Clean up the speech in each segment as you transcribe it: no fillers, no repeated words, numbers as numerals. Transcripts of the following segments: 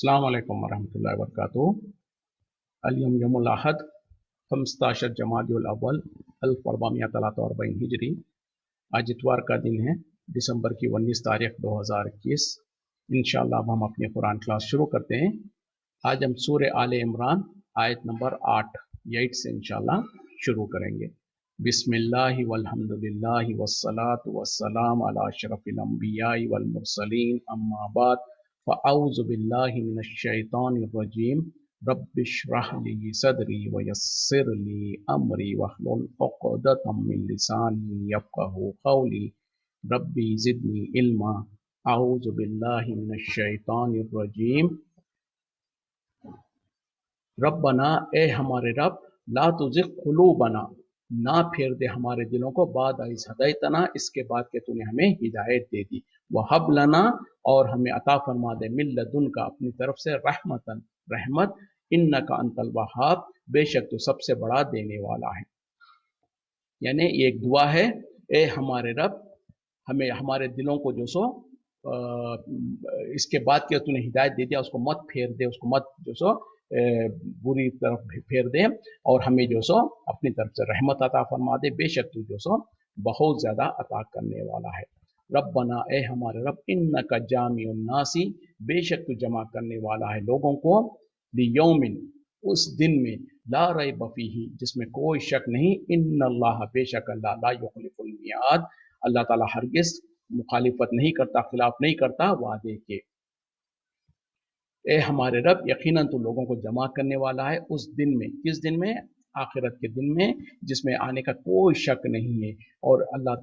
अस्सलाम वालेकुम वरहमतुल्लाहि वबरकातुहू। अल-यौम यौमुल अहद 15 जमादिउल अव्वल 1443 हिजरी। आज इतवार का दिन है, दिसंबर की 19 तारीख 2021। इंशाअल्लाह अब हम अपनी कुरान क्लास शुरू करते हैं। आज हम सूरह आले इमरान आयत नंबर 8 से इंशाअल्लाह शुरू करेंगे। बिस्मिल्लाहि वल्हम्दुलिल्लाहि वस्सलातु वस्सलाम अला अशरफिल अंबियाइ वल मुरसलीन अम्मा बाद फ़अऊज़ु बिल्लाहि मिनश शैतानिर रजीम रब्बिश्रह ली सदरी वयस्सिर ली अमरी वहलुल उक़दतम मिन लिसानी यफ़क़हू क़ौली रब्बी ज़िदनी इल्मा। अऊज़ु बिल्लाहि मिनश शैतानिर रजीम। रब्बना, ए हमारे रब, ला तुज़िग़ क़ुलूबना, ना फेर दे हमारे दिलों को, बाद इज़ हदैतना, इसके बाद के तूने हमें हिदायत दे दी। वहब लना, और हमें अता फरमा दे, मिन लदुनका, अपनी तरफ से, रहमतन, रहमत, इन्नका अंतल वहाब, बेशक तू सबसे बड़ा देने वाला है। यानी ये एक दुआ है, ए हमारे रब, हमें हमारे दिलों को जो सो इसके बाद के तूने हिदायत दे दिया, उसको मत फेर दे, उसको मत जो सो बुरी तरफ फेर दे, और हमें जो सो अपनी तरफ से रहमत अता फरमा दे, बेशक तू जो सो बहुत ज्यादा अता करने वाला है। रब्बना, ए हमारे रब, इन्नका जामिउन नासी, बेशक तू जमा करने वाला है लोगों को, लियौमिन, उस दिन में, ला रैब फीही, जिसमें कोई शक नहीं, इन्नल्लाह, बेशक अल्लाह, ला युखलिफुल मियाद, अल्लाह ताला हरगिज मुखालिफत नहीं करता, खिलाफ नहीं करता वादे के। ए हमारे रब, यकीनन तो लोगों को जमा करने वाला है उस दिन में। किस दिन में? आखिरत के दिन में, जिसमें आने का कोई शक नहीं है। और अल्लाह,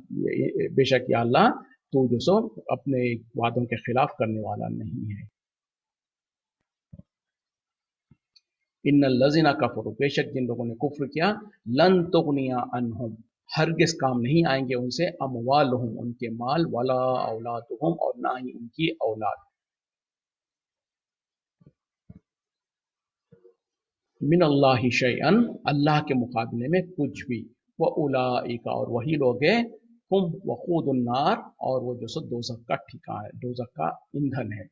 बेशक या अल्लाह, तो जो सो अपने वादों के खिलाफ करने वाला नहीं है। इन्नल लज़ीना कफ़रू, बेशक जिन लोगों ने कुफ्र किया, लन तुग़निया अन्हुम, हरगिज़ काम नहीं आएंगे उनसे, अमवालुहुम, उनके माल, वला औलादुहुम, और ना ही उनकी औलाद, मिनल्लाहि शैअन, अल्लाह के मुकाबले में कुछ भी, व उलाइका, और वही लोग हैं, हुम वक़ूदुन नार, और वो जो सो दोज़ख का ठिकाना है, दोज़ख का ईंधन है।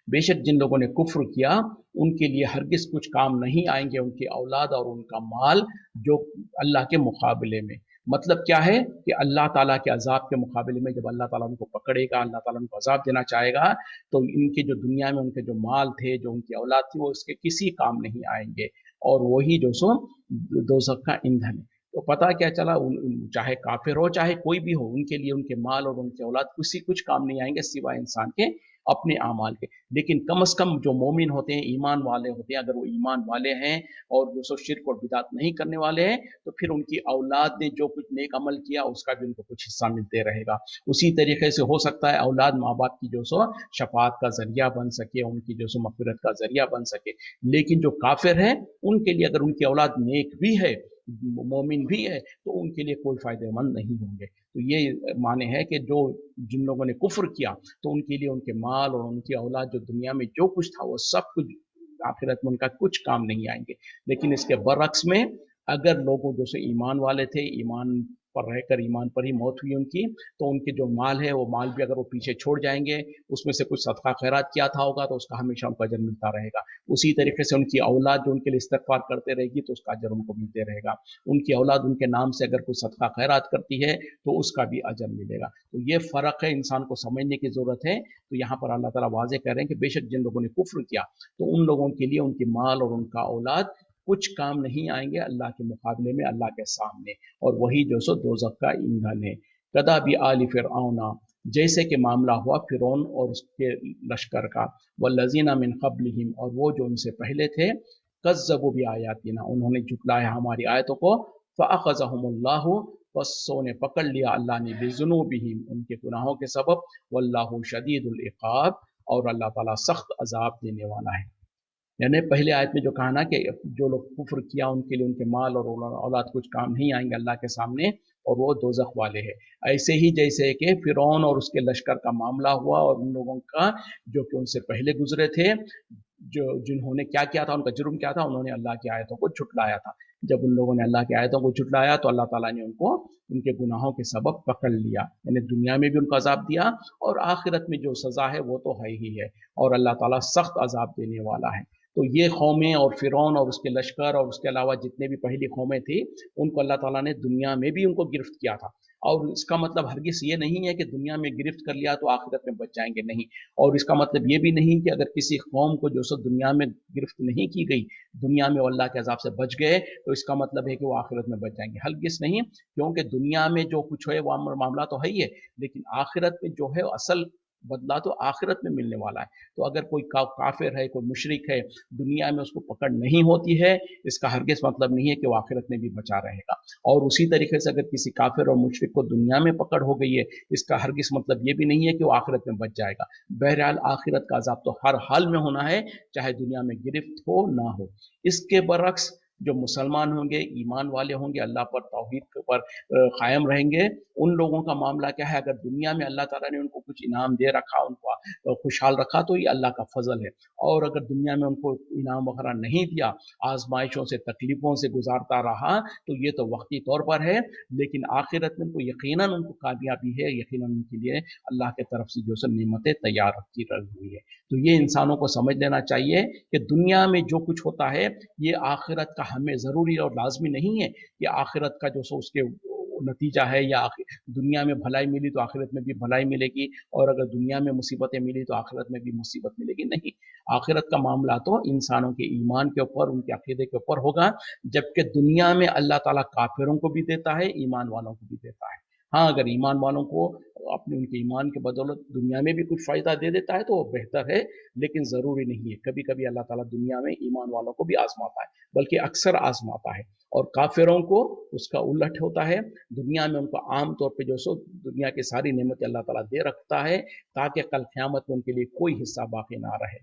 बेशक जिन लोगों ने कुफ्र किया, उनके लिए हरगिज कुछ काम नहीं आएंगे उनकी औलाद और उनका माल, जो अल्लाह के मुकाबले में। मतलब क्या है कि अल्लाह ताला के अजाब के मुकाबले में जब अल्लाह ताला उनको पकड़ेगा, अल्लाह ताला उनको अजाब देना चाहेगा, तो इनके जो दुनिया में उनके जो माल थे, जो उनकी औलाद थी, वो इसके किसी काम नहीं आएंगे, और वही जो सो दोज़ख का ईंधन है। तो पता क्या चला, चाहे काफिर हो चाहे कोई भी हो, उनके लिए उनके माल और उनकी औलाद कुछ काम नहीं आएंगे सिवाय इंसान के अपने आमाल के। लेकिन कम से कम जो मोमिन होते हैं, ईमान वाले होते हैं, अगर वो ईमान वाले हैं और जो सो शिर्क और बिदात नहीं करने वाले हैं, तो फिर उनकी औलाद ने जो कुछ नेक अमल किया उसका भी उनको कुछ हिस्सा मिलते रहेगा। उसी तरीके से हो सकता है औलाद माँ बाप की जो सो शफात का जरिया बन सके, उनकी जो सो मग़फ़िरत का जरिया बन सके। लेकिन जो काफिर है, उनके लिए अगर उनकी औलाद नेक भी है, मोमिन भी है, तो उनके लिए कोई फायदेमंद नहीं होंगे। तो ये माने है कि जो जिन लोगों ने कुफ्र किया, तो उनके लिए उनके माल और उनकी औलाद, जो दुनिया में जो कुछ था, वो सब कुछ आखिरत में उनका कुछ काम नहीं आएंगे। लेकिन इसके बरअक्स में, अगर लोगों जो से ईमान वाले थे, ईमान पर रहकर ईमान पर ही मौत हुई उनकी, तो उनके जो माल है, वो माल भी अगर वो पीछे छोड़ जाएंगे, उसमें से कुछ सदका खैरात किया था होगा, तो उसका हमेशा उनको अजर मिलता रहेगा। उसी तरीके से उनकी औलाद जो उनके लिए इस्तिग़फ़ार करते रहेगी, तो उसका अजर उनको मिलते रहेगा। उनकी औलाद उनके नाम से अगर कुछ सदका खैरात करती है, तो उसका भी अजर मिलेगा। तो ये फ़र्क है, इंसान को समझने की ज़रूरत है। तो यहाँ पर अल्लाह ताला वाज़ेह कह रहे हैं कि बेशक जिन लोगों ने कुफ्र किया, तो उन लोगों के लिए उनके माल और उनका औलाद कुछ काम नहीं आएंगे अल्लाह के मुकाबले में, अल्लाह के सामने, और वही जो सो दोज़ख का ईंधन है। कदा भी आली फ़िरऔना, जैसे कि मामला हुआ फ़िरौन और उसके लश्कर का, वल्लज़ीना मिन क़ब्लिहिम, और वो जो उनसे पहले थे, कज़्ज़बू बिआयातिना, उन्होंने झुटलाया हमारी आयतों को, फ़अख़ज़हुमुल्लाहु, बस ने पकड़ लिया अल्लाह ने, बिज़ुनूबिहिम, उनके गुनाहों के सबब, वल्लाहु शदीदुल इक़ाब, और अल्लाह ताला सख्त अजाब देने वाला है। यानी पहले आयत में जो कहा ना कि जो लोग कुफ्र किया, उनके लिए उनके माल और औलाद कुछ काम नहीं आएंगे अल्लाह के सामने, और वो दोज़ख वाले हैं। ऐसे ही जैसे कि फ़िरौन और उसके लश्कर का मामला हुआ, और उन लोगों का जो कि उनसे पहले गुजरे थे, जो जिन्होंने क्या किया था, उनका जुर्म क्या था, उन्होंने अल्लाह की आयतों को झुटलाया था। जब उन लोगों ने अल्लाह की आयतों को झुटलाया तो अल्लाह ताला ने उनको उनके गुनाहों के सबब पकड़ लिया, यानी दुनिया में भी उनको अजाब दिया और आखिरत में जो सज़ा है वो तो है ही है, और अल्लाह ताला सख्त अजाब देने वाला है। तो ये कौमें और फ़िरौन और उसके लश्कर और उसके अलावा जितने भी पहली कौमें थी, उनको अल्लाह ताला ने दुनिया में भी उनको गिरफ्त किया था। और इसका मतलब हरगिज़ ये नहीं है कि दुनिया में गिरफ्त कर लिया तो आखिरत में बच जाएंगे, नहीं। और इसका मतलब ये भी नहीं कि अगर किसी कौम को जो सो दुनिया में गिरफ्त नहीं की गई, दुनिया में वो अल्लाह के अजाब से बच गए, तो इसका मतलब है कि वो आखिरत में बच जाएंगे, हरगिज़ नहीं। क्योंकि दुनिया में जो कुछ है वो मामला तो है ही है, लेकिन आखिरत में जो है असल बदला तो आखिरत में मिलने वाला है। तो अगर कोई काफिर है, कोई मुशरिक है, दुनिया में उसको पकड़ नहीं होती है, इसका हरगिज़ मतलब नहीं है कि वो आखिरत में भी बचा रहेगा। और उसी तरीके से अगर किसी काफिर और मुशरिक को दुनिया में पकड़ हो गई है, इसका हरगिज़ मतलब ये भी नहीं है कि वो आखिरत में बच जाएगा। बहरहाल आखिरत का अजाब तो हर हाल में होना है, चाहे दुनिया में गिरफ्त हो ना हो। इसके बरक्स जो मुसलमान होंगे, ईमान वाले होंगे, अल्लाह पर तौहीद के ऊपर कायम रहेंगे, उन लोगों का मामला क्या है, अगर दुनिया में अल्लाह ताला ने उनको कुछ इनाम दे रखा, उनको खुशहाल रखा, तो ये अल्लाह का फजल है। और अगर दुनिया में उनको इनाम वगैरह नहीं दिया, आजमाइशों से तकलीफों से गुजारता रहा, तो ये तो वक्ती तौर पर है, लेकिन आखिरत में उनको यकीनन उनको कामयाबी है, यकीनन उनके लिए अल्लाह की तरफ से जो सब नेमतें तैयार रखी हुई है। तो ये इंसानों को समझ लेना चाहिए कि दुनिया में जो कुछ होता है, ये आखिरत का हमें ज़रूरी और लाजमी नहीं है कि आखिरत का जो सो उसके नतीजा है, या दुनिया में भलाई मिली तो आखिरत में भी भलाई मिलेगी, और अगर दुनिया में मुसीबतें मिली तो आखिरत में भी मुसीबत मिलेगी, नहीं। आखिरत का मामला तो इंसानों के ईमान के ऊपर, उनके अकीदे के ऊपर होगा, जबकि दुनिया में अल्लाह ताला काफिरों को भी देता है, ईमान वालों को भी देता है। हाँ, अगर ईमान वालों को अपने उनके ईमान के बदौलत दुनिया में भी कुछ फ़ायदा दे देता है तो वो बेहतर है, लेकिन ज़रूरी नहीं है। कभी कभी अल्लाह ताला दुनिया में ईमान वालों को भी आजमाता है, बल्कि अक्सर आजमाता है, और काफिरों को उसका उलट होता है। दुनिया में उनको आम तौर पे जो सो दुनिया की सारी नेमतें अल्लाह ताला दे रखता है, ताकि कल क़यामत में उनके लिए कोई हिस्सा बाकी ना रहे।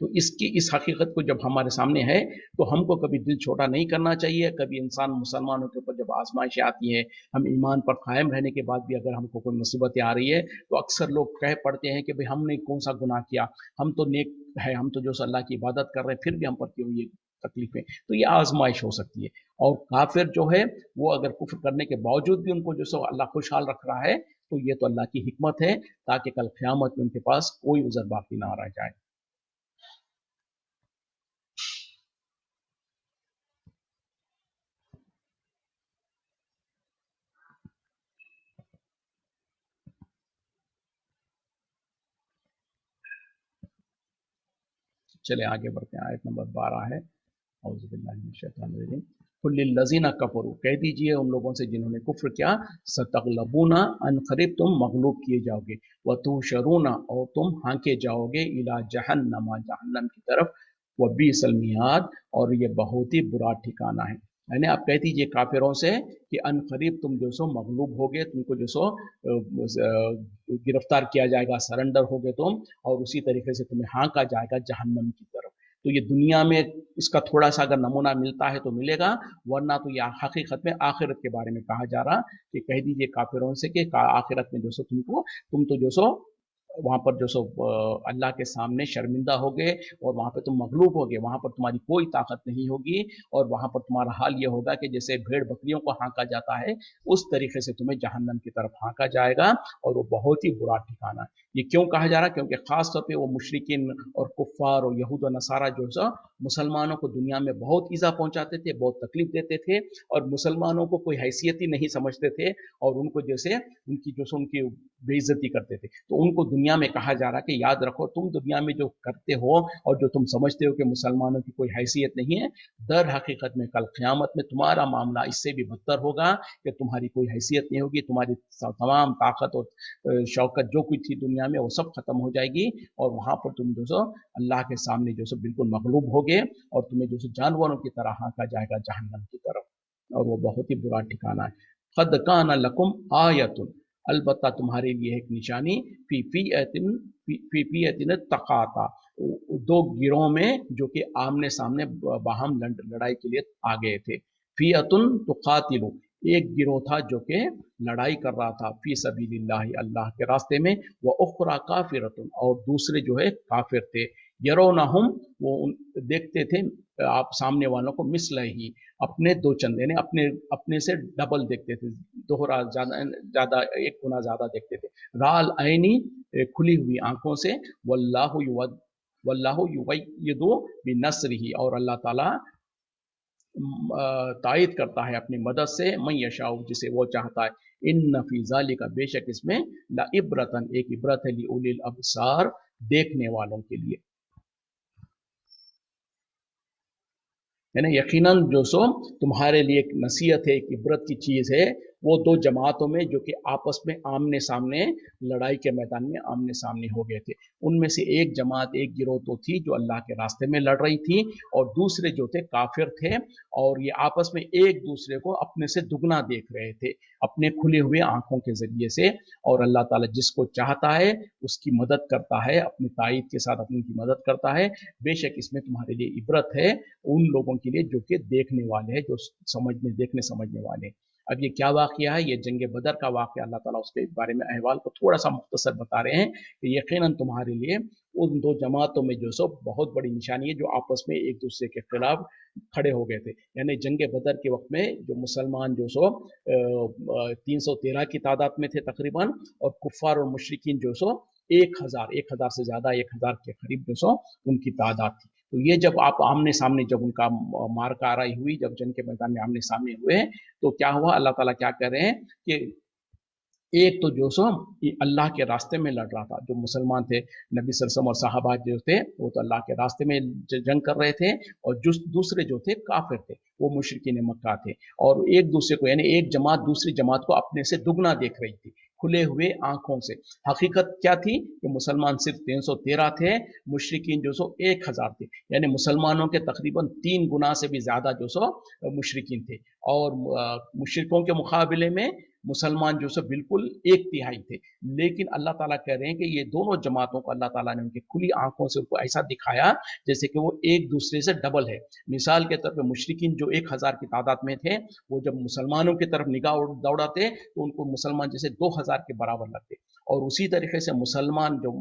तो इसकी इस हकीकत को जब हमारे सामने है, तो हमको कभी दिल छोटा नहीं करना चाहिए। कभी इंसान मुसलमानों के ऊपर जब आजमाइशें आती हैं, हम ईमान पर कायम रहने के बाद भी अगर हमको कोई मुसीबतें आ रही है, तो अक्सर लोग कह पड़ते हैं कि भाई हमने कौन सा गुनाह किया, हम तो नेक है, हम तो जो सो अल्लाह की इबादत कर रहे हैं, फिर भी हम पर क्यों ये तकलीफें। तो ये आजमाइश हो सकती है। और काफिर जो है, वो अगर कुफ्र करने के बावजूद भी उनको जो सो अल्लाह खुशहाल रख रहा है, तो ये तो अल्लाह की हिकमत है, ताकि कल क़यामत में उनके पास कोई उज़र बाकी ना रह जाए। चले आगे बढ़ते हैं, आयत नंबर 12 है। लजीना कफरू, कह दीजिए उन लोगों से जिन्होंने कुफ्र किया, सतगलबूना, अन करीब तुम मगलूब किए जाओगे, व तुशरूना, और तुम हांके जाओगे, इला जहन्नमा, जहन्नम की तरफ, व बीसल मियाद, और ये बहुत ही बुरा ठिकाना है। यानी आप कह दीजिए काफिरों से कि अन करीब तुम जो सो मगलूब होगे, तुमको जो सो गिरफ्तार किया जाएगा, सरेंडर होगे तुम, और उसी तरीके से तुम्हें हाँका जाएगा जहन्नम की तरफ। तो ये दुनिया में इसका थोड़ा सा अगर नमूना मिलता है तो मिलेगा, वरना तो ये हकीकत में आखिरत के बारे में कहा जा रहा कि कह दीजिए काफिरों से कि आखिरत में जो सो तुम तो जो सो वहाँ पर जो सो अल्लाह के सामने शर्मिंदा हो गए, और वहाँ पे तुम मगलूब हो गए, वहाँ पर तुम्हारी कोई ताकत नहीं होगी, और वहाँ पर तुम्हारा हाल ये होगा कि जैसे भेड़ बकरियों को हाँका जाता है, उस तरीके से तुम्हें जहन्नम की तरफ हाँका जाएगा, और वो बहुत ही बुरा ठिकाना है। ये क्यों कहा जा रहा है? क्योंकि खास तौर पे वो मुशरिकीन और कुफ्फार और यहूद और नसारा जो है मुसलमानों को दुनिया में बहुत ईज़ा पहुंचाते थे, बहुत तकलीफ देते थे, और मुसलमानों को कोई हैसियत ही नहीं समझते थे, और उनको जैसे उनकी बेइज्जती करते थे। तो उनको दुनिया में कहा जा रहा है कि याद रखो, तुम दुनिया में जो करते हो और जो तुम समझते हो कि मुसलमानों की कोई हैसियत नहीं है, दर हकीकत में कल क़यामत में तुम्हारा मामला इससे भी बदतर होगा, कि तुम्हारी कोई हैसियत नहीं होगी, तुम्हारी तमाम ताकत और शौकत जो कुछ थी दुनिया में, वो सब खत्म हो जाएगी, और वहाँ पर तुम जो सो अल्लाह के सामने जो सो बिल्कुल मगलूब होगे, और तुम्हें जो सो जानवरों की तरह हाँका जाएगा जहन्नम की तरफ, और वो बहुत ही बुरा ठिकाना है। क़द कान लकुम आयतुन, अलबत्ता तुम्हारे लिए एक निशानी, फी फियतिन तकाता, दो गिरोह में जो कि आमने सामने बाहम लड़ाई के लिए आ गए थे। फियतुन तुकातिलु, एक गिरोह था जो कि लड़ाई कर रहा था, फी सबीलिल्लाह, अल्लाह के रास्ते में, व उखरा काफिरतुन, और दूसरे जो है काफिर थे, यरोनहुम, वो देखते थे آپ سامنے والوں کو مثل ہی اپنے دو چند یعنی اپنے سے ڈبل دیکھتے تھے، دوہرا زیادہ ایک گنا زیادہ دیکھتے تھے. رال عینی کھلی ہوئی آنکھوں سے. واللہ یؤید بنصرہ اور اللہ تعالیٰ تائید کرتا ہے اپنی مدد سے من یشاء جسے وہ چاہتا ہے. ان فی ذالک بے شک اس میں لعبرۃ ایک عبرت ہے لأولی الابصار دیکھنے والوں کے لیے. یعنی یقیناً جو سو تمہارے لیے ایک نصیحت ہے، ایک عبرت کی چیز ہے وہ دو جماعتوں میں جو کہ آپس میں آمنے سامنے لڑائی کے میدان میں آمنے سامنے ہو گئے تھے. ان میں سے ایک جماعت ایک گروہ تو تھی جو اللہ کے راستے میں لڑ رہی تھی، اور دوسرے جو تھے کافر تھے، اور یہ آپس میں ایک دوسرے کو اپنے سے دگنا دیکھ رہے تھے اپنے کھلے ہوئے آنکھوں کے ذریعے سے. اور اللہ تعالیٰ جس کو چاہتا ہے اس کی مدد کرتا ہے، اپنی تائید کے ساتھ اپنی کی مدد کرتا ہے. بے شک اس میں تمہارے لیے عبرت ہے ان لوگوں کے لیے جو کہ دیکھنے والے ہیں، جو دیکھنے سمجھنے والے. اب یہ کیا واقعہ ہے؟ یہ جنگ بدر کا واقعہ. اللہ تعالیٰ اس کے بارے میں احوال کو تھوڑا سا مختصر بتا رہے ہیں کہ یقیناً تمہارے لیے ان دو جماعتوں میں جو سو بہت بڑی نشانی ہے جو آپس میں ایک دوسرے کے خلاف کھڑے ہو گئے تھے. یعنی جنگ بدر کے وقت میں جو مسلمان جو سو 313 کی تعداد میں تھے تقریباً، اور کفار اور مشرکین جو سو 1000 سے زیادہ 1000 کے قریب جو سو ان کی تعداد تھی. تو یہ جب آپ آمنے سامنے جب ان کا مارکہ آرائی ہوئی، جب جنگ کے میدان میں آمنے سامنے ہوئے تو کیا ہوا؟ اللہ تعالیٰ کیا کہہ رہے ہیں کہ ایک تو جو سو اللہ کے راستے میں لڑ رہا تھا، جو مسلمان تھے نبی صلی اللہ علیہ وسلم اور صحابہ جو تھے وہ تو اللہ کے راستے میں جنگ کر رہے تھے، اور دوسرے جو تھے کافر تھے، وہ مشرکین مکہ تھے، اور ایک دوسرے کو یعنی ایک جماعت دوسری جماعت کو اپنے سے دگنا دیکھ رہی تھی کھلے ہوئے آنکھوں سے. حقیقت کیا تھی کہ مسلمان صرف 313 تھے، مشرکین جو سو 1000 تھے. یعنی مسلمانوں کے تقریباً 3 گنا سے بھی زیادہ جو سو مشرکین تھے، اور مشرکوں کے مقابلے میں مسلمان جو سو بالکل 1/3 تھے. لیکن اللہ تعالیٰ کہہ رہے ہیں کہ یہ دونوں جماعتوں کو اللہ تعالیٰ نے ان کی کھلی آنکھوں سے ان کو ایسا دکھایا جیسے کہ وہ ایک دوسرے سے ڈبل ہے. مثال کے طور پہ مشرکین جو 1000 کی تعداد میں تھے، وہ جب مسلمانوں کی طرف نگاہ دوڑاتے تو ان کو مسلمان جیسے 2000 کے برابر لگتے. اور اسی طریقے سے مسلمان جو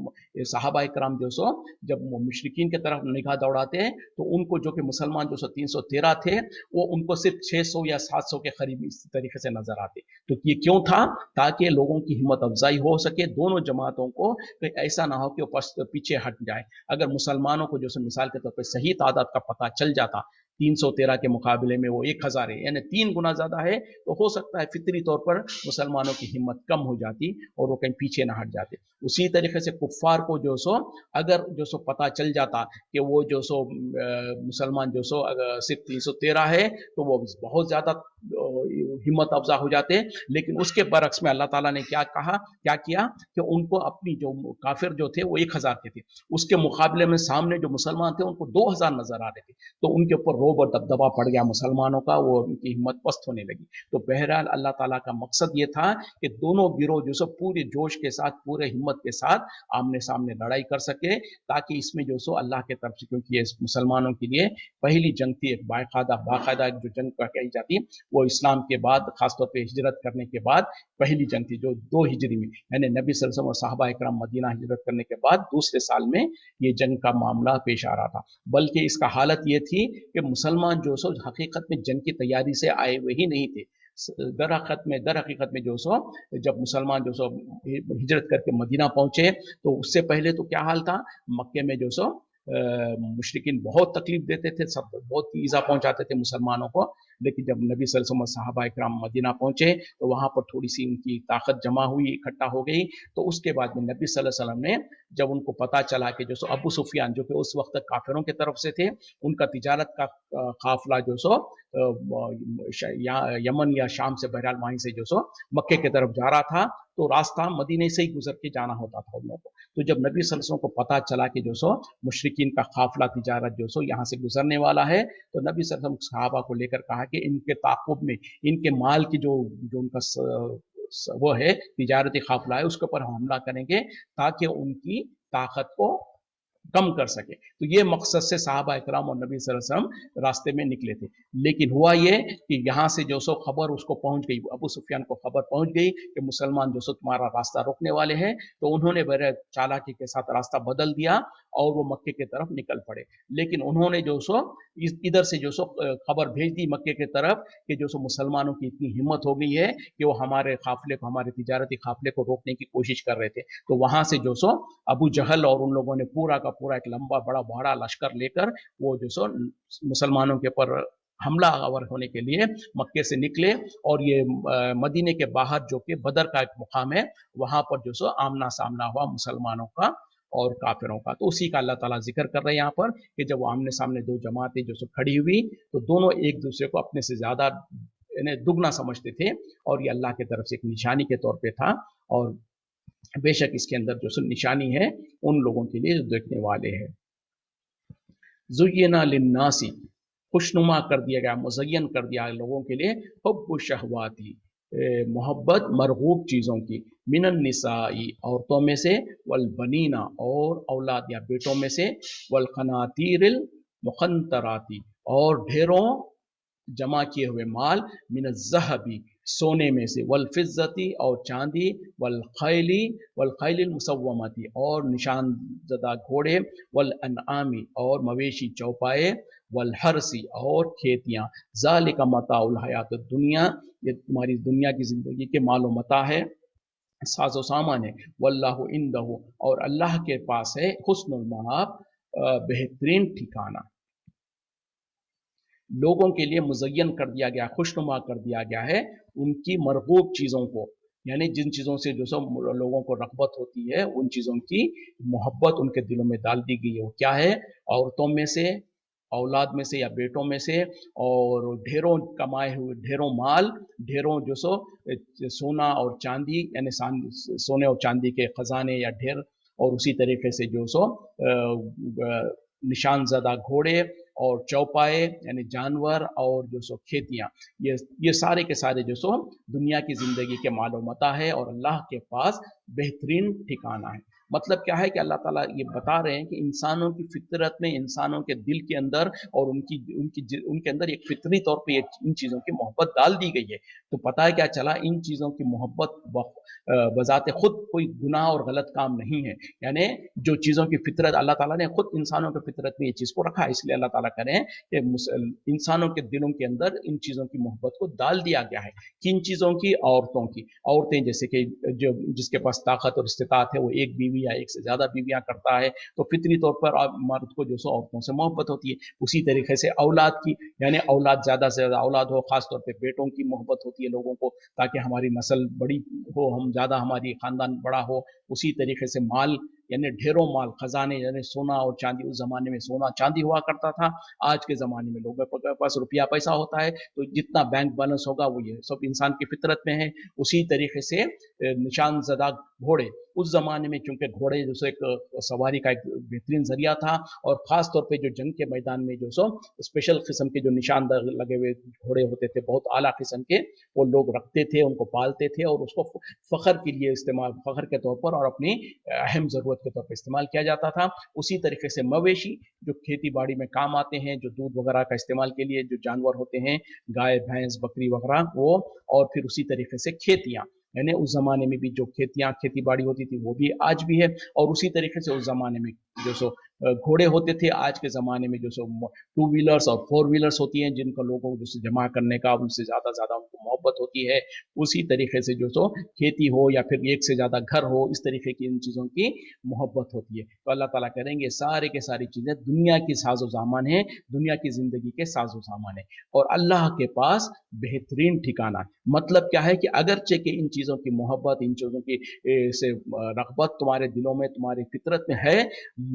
صحابہ کرام جو سو جب مشرکین کی طرف نگاہ دوڑاتے ہیں تو ان کو جو کہ مسلمان جو سو 313 تھے، وہ ان کو صرف 600 یا 700 کے قریب اس طریقے سے نظر آتے. تو یہ کیوں تھا؟ تاکہ لوگوں کی ہمت افزائی ہو سکے دونوں جماعتوں کو، کہ ایسا نہ ہو کہ وہ پیچھے ہٹ جائے. اگر مسلمانوں کو جو سو مثال کے طور پہ صحیح تعداد کا پتہ چل جاتا 313 کے مقابلے میں وہ 1000 ہے، یعنی 3 گنا زیادہ ہے، تو ہو سکتا ہے فطری طور پر مسلمانوں کی ہمت کم ہو جاتی اور وہ کہیں پیچھے نہ ہٹ جاتے. اسی طریقے سے کفار کو جو سو اگر جو سو پتہ چل جاتا کہ وہ جو سو مسلمان جو سو اگر صرف 313 ہے تو وہ بہت زیادہ ہمت افزا ہو جاتے. لیکن اس کے برعکس میں اللہ تعالیٰ نے کیا کیا کہ ان کو اپنی جو کافر جو تھے وہ 1000 کے تھے، اس کے مقابلے میں سامنے جو مسلمان تھے ان کو 2000 نظر آ رہے تھے. تو ان کے اوپر روب اور دبدبا پڑ گیا مسلمانوں کا، وہ ان کی ہمت پست ہونے لگی. تو بہرحال اللہ تعالیٰ کا مقصد یہ تھا کہ دونوں گروہ جو سو پورے جوش کے ساتھ پورے ہمت کے ساتھ آمنے سامنے لڑائی کر سکے، تاکہ اس میں جو سو اللہ کے طرف سے، کیونکہ یہ مسلمانوں کے لیے پہلی جنگ تھی، ایک باقاعدہ جو جنگ کہی جاتی وہ اسلام کے بعد خاص طور پہ ہجرت کرنے کے بعد پہلی جنگ تھی، جو 2 ہجری میں، یعنی نبی صلی اللہ علیہ وسلم اور صحابہ اکرام مدینہ ہجرت کرنے کے بعد دوسرے سال میں یہ جنگ کا معاملہ پیش آ رہا تھا. بلکہ اس کا حالت یہ تھی کہ مسلمان جو سو حقیقت میں جنگ کی تیاری سے آئے ہوئے ہی نہیں تھے. در حقیقت میں جو سو جب مسلمان جو سو ہجرت کر کے مدینہ پہنچے تو اس سے پہلے تو کیا حال تھا؟ مکے میں جو سو مشرکین بہت تکلیف دیتے تھے، سب بہت ایذا پہنچاتے تھے مسلمانوں کو. لیکن جب نبی صلی اللہ علیہ وسلم صحابہ اکرام مدینہ پہنچے تو وہاں پر تھوڑی سی ان کی طاقت جمع ہوئی، اکٹھا ہو گئی. تو اس کے بعد میں نبی صلی اللہ علیہ وسلم نے جب ان کو پتہ چلا کہ جو سو ابو سفیان جو کہ اس وقت تک کافروں کی طرف سے تھے، ان کا تجارت کا قافلہ جو سو یمن یا شام سے بہرحال وہیں سے جو سو مکے کی طرف جا رہا تھا، تو راستہ مدینے سے ہی گزر کے جانا ہوتا تھا ان لوگوں کو. تو جب نبی صلی اللہ علیہ وسلم کو پتہ چلا کہ جو سو مشرکین کا قافلہ تجارت جو سو یہاں سے گزرنے والا ہے، تو نبی صلی اللہ علیہ وسلم صحابہ کو لے کر کہا کہ ان کے تعاقب میں ان کے مال کی جو ان کا وہ ہے تجارتی قافلہ ہے اس کے اوپر ہم حملہ کریں گے، تاکہ ان کی طاقت کو कम कर सके। तो ये मकसद से सहाबा इकराम और नबी सल्लल्लाहु अलैहि वसल्लम रास्ते में निकले थे। लेकिन हुआ ये कि यहाँ से जो सो खबर उसको पहुंच गई, अबू सुफियान को खबर पहुंच गई कि मुसलमान जो सो तुम्हारा रास्ता रोकने वाले हैं। तो उन्होंने बड़े चालाकी के साथ रास्ता बदल दिया और वो मक्के की तरफ निकल पड़े। लेकिन उन्होंने जो सो इधर से जो सो खबर भेज दी मक्के की तरफ कि जो सो मुसलमानों की इतनी हिम्मत हो गई है कि वो हमारे काफिले को, हमारे तिजारती काफिले को रोकने की कोशिश कर रहे थे। तो वहां से जो सो अबू जहल और उन लोगों ने पूरा का पूरा एक लंबा बड़ा लश्कर लेकर वो जो सो मुसलमानों के ऊपर हमला आवर होने के लिए मक्के से निकले। और ये मदीने के बाहर जो कि बदर का एक मुकाम है, वहां पर जो सो आमना सामना हुआ मुसलमानों का और काफिरों का। तो उसी का अल्लाह ताला जिक्र कर रहे हैं यहाँ पर कि जब वो आमने सामने दो जमातें जो सो खड़ी हुई तो दोनों एक दूसरे को अपने से ज्यादा इन्हें दुगना समझते थे, और ये अल्लाह की तरफ से एक निशानी के तौर पे था। और बेशक इसके अंदर जो सो निशानी है उन लोगों के लिए जो देखने वाले हैं। ज़ुय्यिना लिन्नासी, खुशनुमा कर दिया गया, मुज़य्यन कर दिया लोगों के लिए, हुब्बु शहवाती, मोहब्बत मरगूब चीज़ों की, मिनन निसाई, औरतों में से, वल बनीना, और औलाद या बेटों में से, वल खनातीरिल मुखंतराती, और ढेरों जमा किए हुए माल, मिन ज़हबी, सोने में से, वल फिज़्ज़ती, और चांदी, वल खैलिल मुसव्वमती, और निशान ज़दा घोड़े, वल अनआमी, और मवेशी चौपाए, वल हरसी, और खेतियाँ, ज़ालिका मताउल हयात दुनिया, ये तुम्हारी दुनिया की ज़िंदगी के मालो मता है, साजो सामान है। वल्लाहु इंदहु, और अल्लाह के पास है, हुस्नुल मआब, बेहतरीन ठिकाना। लोगों के लिए मुज़य्यन कर दिया गया, खुशनुमा कर दिया गया है उनकी मरगूब चीज़ों को, यानी जिन चीज़ों से जो सब लोगों को रग़बत होती है, उन चीज़ों की मोहब्बत उनके दिलों में डाल दी गई है। वो क्या है? औरतों में से, औलाद में से या बेटों में से, और ढेरों कमाए हुए, ढेरों माल, ढेरों जो सो सोना और चांदी, यानी सोने और चांदी के खजाने या ढेर, और उसी तरीके से जो सो निशान ज़दा घोड़े और चौपाए यानी जानवर, और जो सो खेतियाँ, ये सारे के सारे जो सो दुनिया की ज़िंदगी के मालो मता है, और अल्लाह के पास बेहतरीन ठिकाना है। मतलब क्या है कि अल्लाह ताला ये बता रहे हैं कि इंसानों की फितरत में, इंसानों के दिल के अंदर, और उनके अंदर एक फितरी तौर पे इन चीज़ों की मोहब्बत डाल दी गई है। तो पता है क्या चला, इन चीज़ों की मोहब्बत बजाते खुद कोई गुनाह और गलत काम नहीं है। यानी जो चीज़ों की फितरत अल्लाह ताला ने खुद इंसानों की फितरत में ये चीज़ को रखा है, इसलिए अल्लाह ताला कह रहे हैं कि इंसानों के दिलों के अंदर इन चीज़ों की मोहब्बत को डाल दिया गया है। किन चीज़ों की? औरतों की। औरतें जैसे कि जो जिसके पास ताकत और इस्तिताअत है वो एक बीवी या एक से ज़्यादा बीवियाँ करता है, तो फितरी तौर पर मर्द को जो सो औरतों से मोहब्बत होती है। उसी तरीके से औलाद की, यानी औलाद ज़्यादा से ज़्यादा औलाद हो, ख़ास तौर पे बेटों की मोहब्बत होती है लोगों को, ताकि हमारी नस्ल बड़ी हो, हम ज़्यादा, हमारी ख़ानदान बड़ा हो। उसी तरीके से माल, यानी ढेरों माल, खजाने, यानी सोना और चांदी। उस जमाने में सोना चांदी हुआ करता था, आज के ज़माने में लोगों के पास रुपया पैसा होता है, तो जितना बैंक बैलेंस होगा वो ये सब इंसान की फितरत में है। उसी तरीके से निशान ज़दा घोड़े, उस ज़माने में चूंकि घोड़े जो सो एक सवारी का एक बेहतरीन जरिया था, और ख़ास तौर पे जो जंग के मैदान में जो सो स्पेशल किस्म के जो निशान लगे हुए घोड़े होते थे, बहुत आला किस्म के, वो लोग रखते थे, उनको पालते थे, और उसको फ़ख्र के लिए इस्तेमाल, फ़ख्र के तौर पर और अपनी अहम ज़रूरत के तौर पर इस्तेमाल किया जाता था। उसी तरीके से मवेशी जो खेती बाड़ी में काम आते हैं, जो दूध वगैरह का इस्तेमाल के लिए जो जानवर होते हैं, गाय भैंस बकरी वगैरह वो, और फिर उसी तरीके से खेतियाँ, यानी उस जमाने में भी जो खेतियाँ खेती बाड़ी होती थी वो भी आज भी है। और उसी तरीके से उस जमाने में जो सो घोड़े होते थे, आज के ज़माने में जो सो टू व्हीलर्स और फोर व्हीलर्स होती हैं, जिनको लोगों को जो जमा करने का उनसे ज़्यादा ज़्यादा उनको मोहब्बत होती है। उसी तरीके से जो सो खेती हो या फिर एक से ज़्यादा घर हो, इस तरीके की इन चीज़ों की मोहब्बत होती है। तो अल्लाह ताला करेंगे सारे के सारी चीज़ें दुनिया की साजो सामान है, दुनिया की ज़िंदगी के साजो सामान है, और अल्लाह के पास बेहतरीन ठिकाना है। मतलब क्या है कि अगरचे कि इन चीज़ों की मोहब्बत, इन चीज़ों की से रग़बत तुम्हारे दिलों में, तुम्हारी फितरत में है,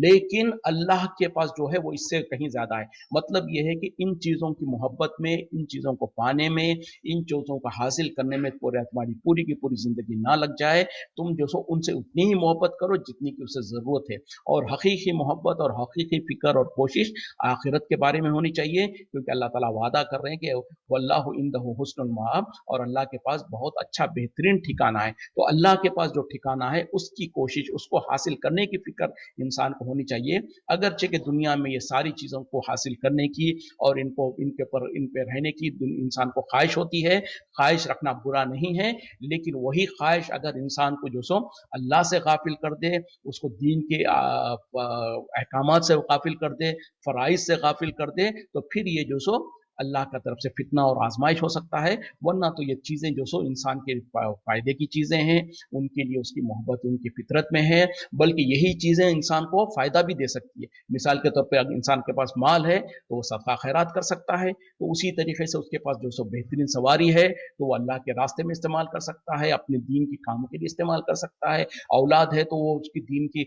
लेकिन अल्लाह के पास जो है वो इससे कहीं ज़्यादा है। मतलब ये है कि इन चीज़ों की मोहब्बत में, इन चीज़ों को पाने में, इन चीज़ों को हासिल करने में तुम्हारी पूरी की पूरी ज़िंदगी ना लग जाए। तुम जो सो उनसे उतनी ही मोहब्बत करो जितनी की उसे ज़रूरत है, और हकीकी मोहब्बत और हकीकी फ़िक्र और कोशिश आखिरत के बारे में होनी चाहिए, क्योंकि अल्लाह ताला वादा कर रहे हैं कि वल्लाहु इंदहु हुस्नुल मआब, और अल्लाह के पास बहुत अच्छा बेहतरीन ठिकाना है। तो अल्लाह के पास जो ठिकाना है उसकी कोशिश, उसको हासिल करने की फ़िक्र इंसान को होनी चाहिए, अगरचे कि दुनिया में ये सारी चीज़ों को हासिल करने की और इन पे रहने की इंसान को ख्वाहिश होती है। ख्वाहिश रखना बुरा नहीं है, लेकिन वही ख्वाहिश अगर इंसान को जो सो अल्लाह से गाफिल कर दे, उसको दीन के अहकामात से गाफिल कर दे, फ़राइज़ से गाफिल कर दे, तो फिर ये जो सो अल्लाह का तरफ से फितना और आजमाइश हो सकता है। वरना तो ये चीज़ें जो सो इंसान के फ़ायदे की चीज़ें हैं, उनके लिए उसकी मोहब्बत उनकी फितरत में है, बल्कि यही चीज़ें इंसान को फ़ायदा भी दे सकती है। मिसाल के तौर पे अगर इंसान के पास माल है तो वो सदका खैरात कर सकता है, तो उसी तरीके से उसके पास जो सो बेहतरीन सवारी है तो वो अल्लाह के रास्ते में इस्तेमाल कर सकता है, अपने दीन के कामों के लिए इस्तेमाल कर सकता है। औलाद है तो वो उसकी दीन की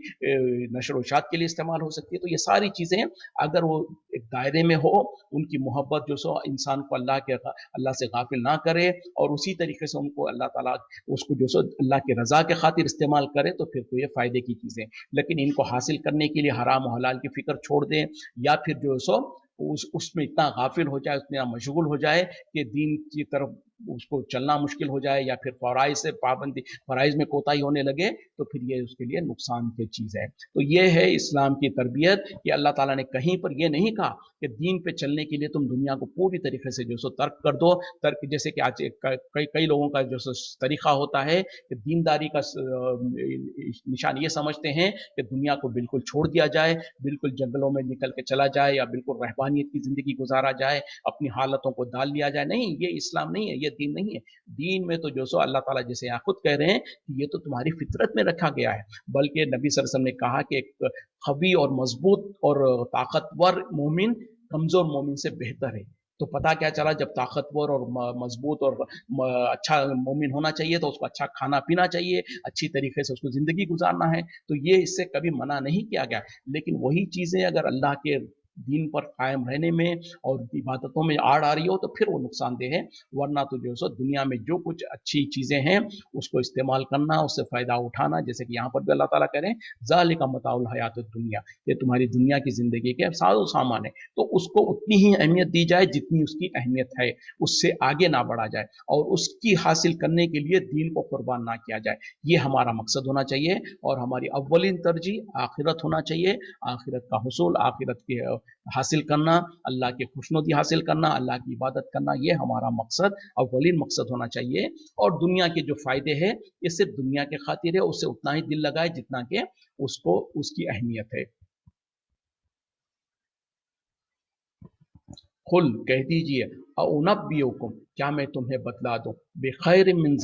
नशर व इशात के लिए इस्तेमाल हो सकती है। तो ये सारी चीज़ें अगर वो एक दायरे में हो, उनकी मोहब्बत जो सो इंसान को अल्लाह से गाफिल ना करे और उसी तरीके से उनको अल्लाह ताला उसको जो सो अल्लाह की रज़ा के खातिर इस्तेमाल करे, तो फिर तो ये फ़ायदे की चीज़ें। लेकिन इनको हासिल करने के लिए हराम और हलाल की फ़िक्र छोड़ दें, या फिर जो सो उसमें इतना गाफिल हो जाए, उतना मशगूल हो जाए कि दीन की तरफ उसको चलना मुश्किल हो जाए, या फिर फ़राइज़ में कोताही होने लगे, तो फिर ये उसके लिए नुकसान की चीज़ है। तो ये है इस्लाम की तरबियत कि अल्लाह ताला ने कहीं पर ये नहीं कहा कि दीन पे चलने के लिए तुम दुनिया को पूरी तरीके से जो सो तर्क कर दो। तर्क जैसे कि आज कई लोगों का जो सो तरीका होता है कि दीनदारी का निशान ये समझते हैं कि दुनिया को बिल्कुल छोड़ दिया जाए, बिल्कुल जंगलों में निकल के चला जाए, या बिल्कुल रहबानियत की ज़िंदगी गुजारा जाए, अपनी हालतों को डाल लिया जाए। नहीं, ये इस्लाम नहीं है, ये दीन नहीं है। दीन में तो जो सो अल्लाह ताला जैसे यहाँ खुद कह रहे हैं कि ये तो तुम्हारी फितरत में रखा गया है। बल्कि नबी सल्लल्लाहु अलैहि वसल्लम ने कहा कि एक कवी और मजबूत और ताकतवर मोमिन कमजोर मोमिन से बेहतर है। तो पता क्या चला, जब ताकतवर और मजबूत और अच्छा मोमिन होना चाहिए तो उसको अच्छा खाना पीना चाहिए, अच्छी तरीके से उसको ज़िंदगी गुजारना है, तो ये इससे कभी मना नहीं किया गया। लेकिन वही चीज़ें अगर अल्लाह के दीन पर कायम रहने में और इबादतों में आड़ आ रही हो तो फिर वो नुकसानदेह है। वरना तो जो सो दुनिया में जो कुछ अच्छी चीज़ें हैं उसको इस्तेमाल करना, उससे फ़ायदा उठाना, जैसे कि यहाँ पर भी अल्लाह ताला कह रहे हैं ज़ालिका मताउल हयातुद दुनिया, ये तुम्हारी दुनिया की ज़िंदगी के साज़ो सामान है, तो उसको उतनी ही अहमियत दी जाए जितनी उसकी अहमियत है, उससे आगे ना बढ़ा जाए और उसकी हासिल करने के लिए दीन को कुर्बान ना किया जाए। ये हमारा मकसद होना चाहिए और हमारी अव्वलीन तरजीह आखिरत होना चाहिए। आखिरत का हुसूल, आखिरत के हासिल करना, अल्लाह की खुशनुदी हासिल करना, अल्लाह की इबादत करना, ये हमारा मकसद अव्वलीन मकसद होना चाहिए। और दुनिया के जो फ़ायदे हैं ये सिर्फ दुनिया के खातिर है, उससे उतना ही दिल लगाए जितना कि उसको उसकी अहमियत है। कुल कह दीजिए, अउनब्बिउकुम, क्या मैं तुम्हें बतला दूं, बेखैर मिन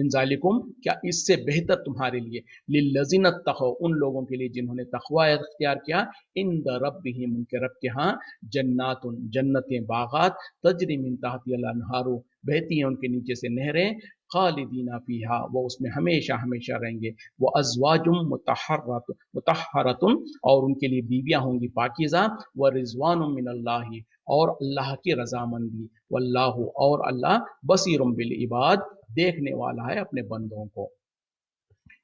ज़ालिकुम, क्या इससे बेहतर तुम्हारे लिए, लिल्लज़ीन तक़ौ, उन लोगों के लिए जिन्होंने तक़वा इख्तियार किया, इंद रब्बिहिम, उनके रब के यहाँ, जन्नातुन, जन्नतें, बागात, तजरी मिन तहतिहल अनहारू, बहती हैं उनके नीचे से नहरें, खालिदीना फीहा, वो उसमें हमेशा हमेशा रहेंगे, वो अज़वाजुम मुतहहरतुन, और उनके लिए बीवियां होंगी पाकीज़ा, व रिज़वानुम मिनल्लाहि, और अल्लाह की रजामंदी, वल्लाहु, और अल्लाह बसीरुम बिल इबाद, देखने वाला है अपने बंदों को।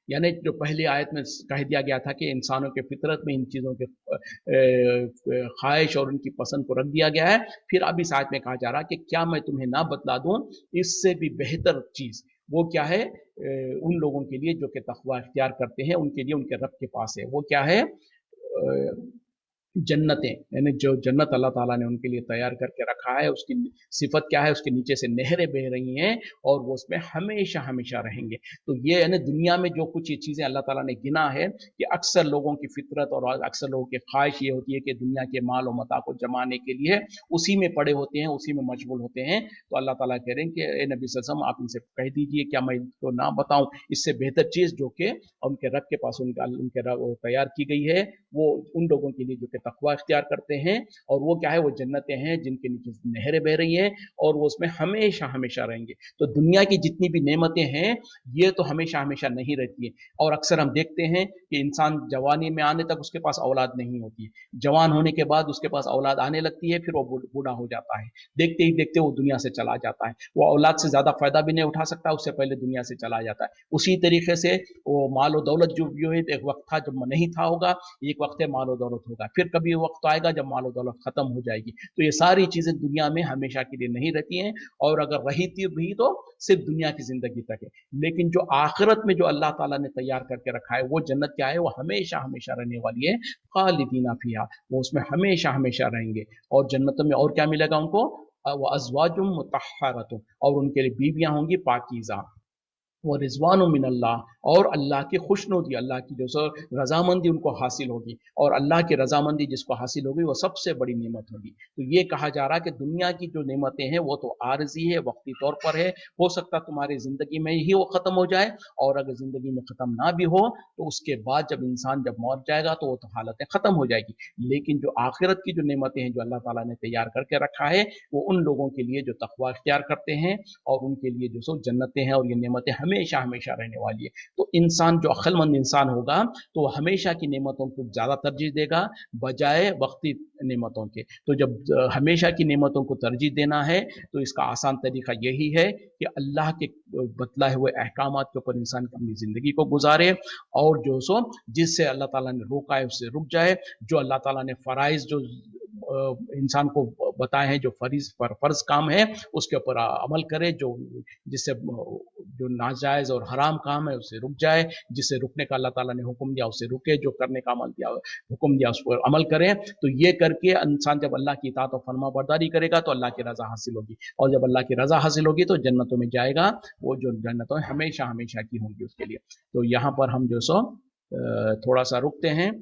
यानी जो पहली आयत में कह दिया गया था कि इंसानों के फितरत में इन चीज़ों के ख्वाहिश और उनकी पसंद को रख दिया गया है, फिर अब इस आयत में कहा जा रहा है कि क्या मैं तुम्हें ना बतला दूं इससे भी बेहतर चीज़। वो क्या है? उन लोगों के लिए जो कि तकवा इख्तियार करते हैं, उनके लिए उनके रब के पास है। वो क्या है? जन्नतें, यानी जो जन्नत अल्लाह ताला ने उनके लिए तैयार करके रखा है, उसकी सिफत क्या है? उसके नीचे से नहरें बह रही हैं और वो उसमें हमेशा हमेशा रहेंगे। तो ये यानी दुनिया में जो कुछ ये चीज़ें अल्लाह ताला ने गिना है कि अक्सर लोगों की फितरत और अक्सर लोगों की ख्वाहिश ये होती है कि दुनिया के माल और मता को जमाने के लिए उसी में पड़े होते हैं, उसी में मशगूल होते हैं। तो अल्लाह ताला कह रहे हैं कि ए नबी सल्लल्लाहु अलैहि वसल्लम, आप इनसे कह दीजिए, क्या मैं इनको ना बताऊं इससे बेहतर चीज़ जो कि उनके रब के पास उनके रब तैयार की गई है, वो उन लोगों के लिए जो कि तकवा इख्तियार करते हैं। और वो क्या है? वो जन्नतें हैं जिनके नीचे नहरें बह रही हैं और वो उसमें हमेशा हमेशा रहेंगे। तो दुनिया की जितनी भी नेमतें हैं ये तो हमेशा हमेशा नहीं रहती है। और अक्सर हम देखते हैं कि इंसान जवानी में आने तक उसके पास औलाद नहीं होती है, जवान होने के बाद उसके पास औलाद आने लगती है, फिर वो बूढ़ा हो जाता है, देखते ही देखते वो दुनिया से चला जाता है। वो औलाद से ज़्यादा फ़ायदा भी नहीं उठा सकता, उससे पहले दुनिया से चला जाता है। उसी तरीके से वो माल और दौलत जो है, एक वक्त था जब नहीं था होगा, एक वक्त है माल और दौलत होगा, फिर कभी वक्त आएगा जब मालो दौलत खत्म हो जाएगी। तो ये सारी चीजें दुनिया में हमेशा के लिए नहीं रहती हैं, और अगर रही थी भी तो सिर्फ दुनिया की जिंदगी तक है। लेकिन जो आखिरत में जो अल्लाह ताला ने तैयार करके रखा है वो जन्नत क्या है, वो हमेशा हमेशा रहने वाली है। खालिदीना फिहा, वो उसमें हमेशा हमेशा रहेंगे। और जन्नत में और क्या मिलेगा उनको, वो अज़वाजुम मुतहहरतुम, और उनके लिए बीवियां होंगी पाकीज़ा। वो रिजवान मिनल्लाह, और अल्लाह की खुशनुदी, अल्लाह की जो सो रजामंदी उनको हासिल होगी, और अल्लाह की रजामंदी जिसको हासिल होगी वो सबसे बड़ी नेमत होगी। तो ये कहा जा रहा है कि दुनिया की जो नेमतें हैं वो तो आरजी है, वक्ती तौर पर है, हो सकता तुम्हारी जिंदगी में ही वो खत्म हो जाए, और अगर जिंदगी में खत्म ना भी हो तो उसके बाद जब इंसान जब मर जाएगा तो वो तो हालतें खत्म हो जाएगी। लेकिन जो आखिरत की जो नेमतें हैं जो अल्लाह ताला ने तैयार करके रखा है, वो उन लोगों के लिए जो तकवा इख्तियार करते हैं, और उनके लिए जो सो जन्नतें हैं, और ये नेमतें हमेशा हमेशा रहने वाली है। तो इंसान जो अक्लमंद इंसान होगा तो वह हमेशा की नेमतों को ज्यादा तरजीह देगा बजाय वक्ती नेमतों के। तो जब हमेशा की नेमतों को तरजीह देना है तो इसका आसान तरीका यही है कि अल्लाह के बतलाए हुए अहकामात के ऊपर इंसान अपनी जिंदगी को गुजारे, और जो सो जिससे अल्लाह ताला ने रोका है उससे रुक जाए, जो अल्लाह ताला ने फराइज जो इंसान को बताए हैं, जो फर्ज काम है उसके ऊपर अमल करे, जो जिससे जो नाजायज और हराम काम है उससे रुक जाए, जिससे रुकने का अल्लाह ताला ने हुक्म दिया उससे रुके, जो करने का अमल दिया हुक्म दिया उस पर अमल करें। तो ये करके इंसान जब अल्लाह की इताअत और फरमा बरदारी करेगा तो अल्लाह की रजा हासिल होगी, और जब अल्लाह की रजा हासिल होगी तो जन्नतों में जाएगा, वो जो जन्नतों हमेशा हमेशा की होंगी उसके लिए। तो यहाँ पर हम जो सो थोड़ा सा रुकते हैं,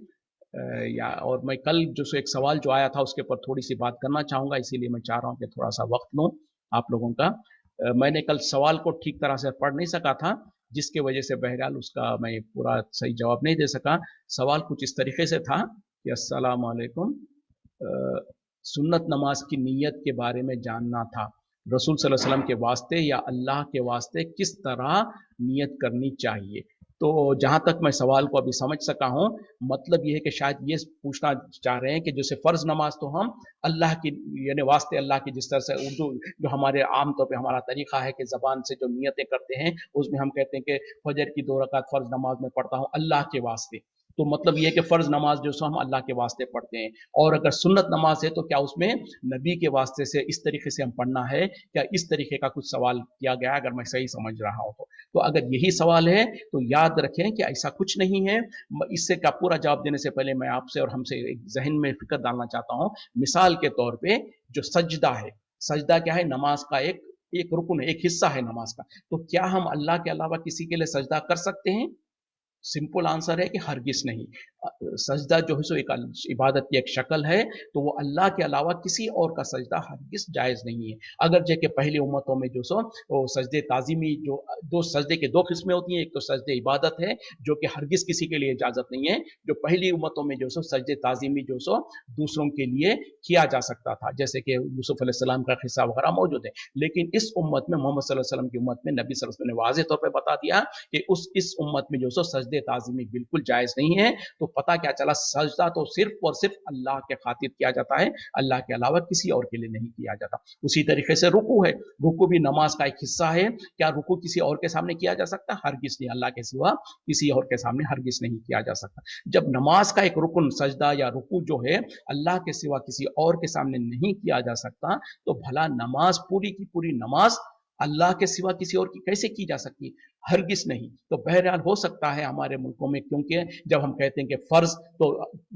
या और मैं कल जो सो एक सवाल जो आया था उसके ऊपर थोड़ी सी बात करना चाहूँगा, इसीलिए मैं चाह रहा हूँ कि थोड़ा सा वक्त लूँ आप लोगों का। मैंने कल सवाल को ठीक तरह से पढ़ नहीं सका था, जिसके वजह से बहरहाल उसका मैं पूरा सही जवाब नहीं दे सका। सवाल कुछ इस तरीके से था कि अस्सलाम वालेकुम, सुन्नत नमाज की नीयत के बारे में जानना था, रसूल सल्लल्लाहु अलैहि वसल्लम के वास्ते या अल्लाह के वास्ते किस तरह नीयत करनी चाहिए। तो जहां तक मैं सवाल को अभी समझ सका हूं, मतलब ये है कि शायद ये पूछना चाह रहे हैं कि जैसे फर्ज नमाज तो हम अल्लाह की यानी वास्ते अल्लाह की, जिस तरह से उर्दू जो हमारे आम तौर पे हमारा तरीका है कि जबान से जो नियतें करते हैं उसमें हम कहते हैं कि फजर की 2 रकात फर्ज नमाज में पढ़ता हूं अल्लाह के वास्ते। तो मतलब ये कि फर्ज नमाज जो सो हम अल्लाह के वास्ते पढ़ते हैं, और अगर सुन्नत नमाज है तो क्या उसमें नबी के वास्ते से इस तरीके से हम पढ़ना है, क्या इस तरीके का कुछ सवाल किया गया है, अगर मैं सही समझ रहा हूं तो अगर यही सवाल है तो याद रखें कि ऐसा कुछ नहीं है। इससे का पूरा जवाब देने से पहले मैं आपसे और हमसे एक जहन में फिक्र डालना चाहता हूं। मिसाल के तौर पे जो सजदा है, सजदा क्या है, नमाज का एक एक रुकन है, एक हिस्सा है नमाज का। तो क्या हम अल्लाह के अलावा किसी के लिए सजदा कर सकते हैं? सिंपल आंसर है कि हरगिज नहीं। सजदा जो है सो एक इबादत की एक शक्ल है, तो वो अल्लाह के अलावा किसी और का सजदा हरगिज जायज नहीं है। अगर जैसे पहली उम्मतों में जो सो वो सजदे ताजीमी, जो दो सजदे के दो किस्में होती हैं, एक तो सजदे इबादत है जो कि हरगिज किसी के लिए इजाजत नहीं है। जो पहली उम्मतों में जो सो सजदे ताजीमी जो सो दूसरों के लिए किया जा सकता था, जैसे कि यूसुफ अलैहिस्सलाम का किस्सा वगैरह मौजूद है। लेकिन इस उम्मत में, मोहम्मद सल्लल्लाहु अलैहि वसल्लम की उम्मत में, नबी सल्लल्लाहु अलैहि वसल्लम ने वाज़ेह तौर पर बता दिया कि इस उम्मत में जो सो सजदे ताजीमी बिल्कुल जायज नहीं है। तो पता क्या चला, सजदा तो सिर्फ और सिर्फ अल्लाह के खातिर किया जाता है, अल्लाह के अलावा किसी और के लिए नहीं किया जाता। उसी तरीके से रुकू है, रुकू भी नमाज का एक हिस्सा है। क्या रुकू किसी और के सामने किया जा सकता है? हरगिज नहीं, अल्लाह के सिवा किसी और के सामने हरगिज नहीं किया जा सकता। जब नमाज का एक रुकन सजदा या रुकू जो है अल्लाह के सिवा किसी और के सामने नहीं किया जा सकता, तो भला नमाज पूरी की पूरी नमाज अल्लाह के सिवा किसी और की कैसे की जा सकती? हरगिज नहीं। तो बहरहाल हो सकता है हमारे मुल्कों में, क्योंकि जब हम कहते हैं कि फर्ज, तो